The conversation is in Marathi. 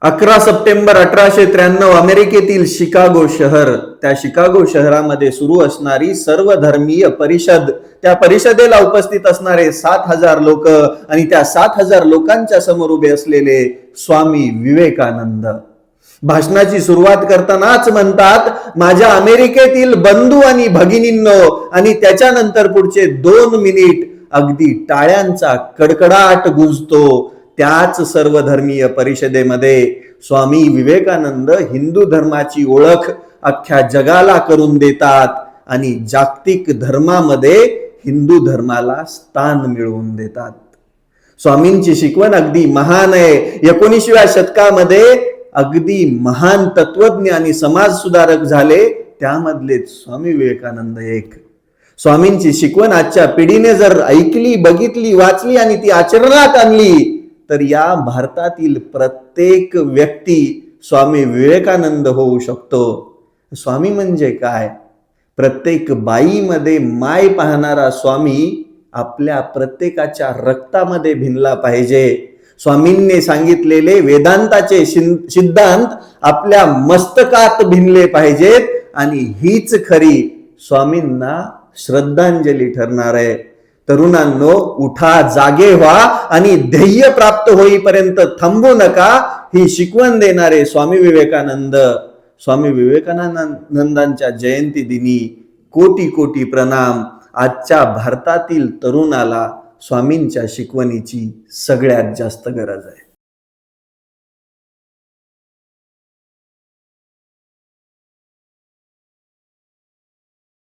11 सप्टेंबर 1893 अमेरिकेतील शिकागो शहर, त्या शिकागो शहरामध्ये सुरू असणारी सर्वधर्मीय परिषद, त्या परिषदेला उपस्थित असणारे 7,000 लोक आणि त्या 7,000 लोकांच्या समोर उभे असलेले स्वामी विवेकानंद भाषणाची सुरुवात करतानाच म्हणतात, माझ्या अमेरिकेतील बंधू आणि भगिनींनो, आणि त्याच्यानंतर पुढचे 2 मिनिट अगदी टाळ्यांचा कडकडाट गुंजतो. त्याच सर्वधर्मीय परिषदेमध्ये स्वामी विवेकानंद हिंदू धर्माची ओळख अख्ख्या जगाला करून देतात आणि जागतिक धर्मामध्ये हिंदू धर्माला स्थान मिळवून देतात. स्वामींची शिकवण अगदी महान आहे. 19व्या शतकामध्ये अगदी महान तत्वज्ञ आणि समाज सुधारक झाले, त्यामधले स्वामी विवेकानंद एक. स्वामींची शिकवण आजच्या पिढीने जर ऐकली, बघितली, वाचली आणि ती आचरणात आणली तर या भारतातील प्रत्येक व्यक्ती स्वामी विवेकानंद होऊ शकतो. स्वामी म्हणजे काय? प्रत्येक बाईमध्ये माय पाहणारा स्वामी आपल्या प्रत्येकाच्या रक्तामध्ये भिनला पाहिजे. स्वामींनी सांगितलेले वेदांताचे सिद्धांत आपल्या मस्तकात भिनले पाहिजेत आणि हीच खरी स्वामींना श्रद्धांजली ठरणार आहे. तरुणांनो, उठा, जागे व्हा आणि ध्येय प्राप्त होईपर्यंत थांबू नका. ही शिकवण देणारे स्वामी विवेकानंद. स्वामी विवेकानंदांच्या जयंती दिनी कोटी कोटी प्रणाम. आजच्या भारतातील तरुणाला स्वामींच्या शिकवणीची सगळ्यात जास्त गरज आहे.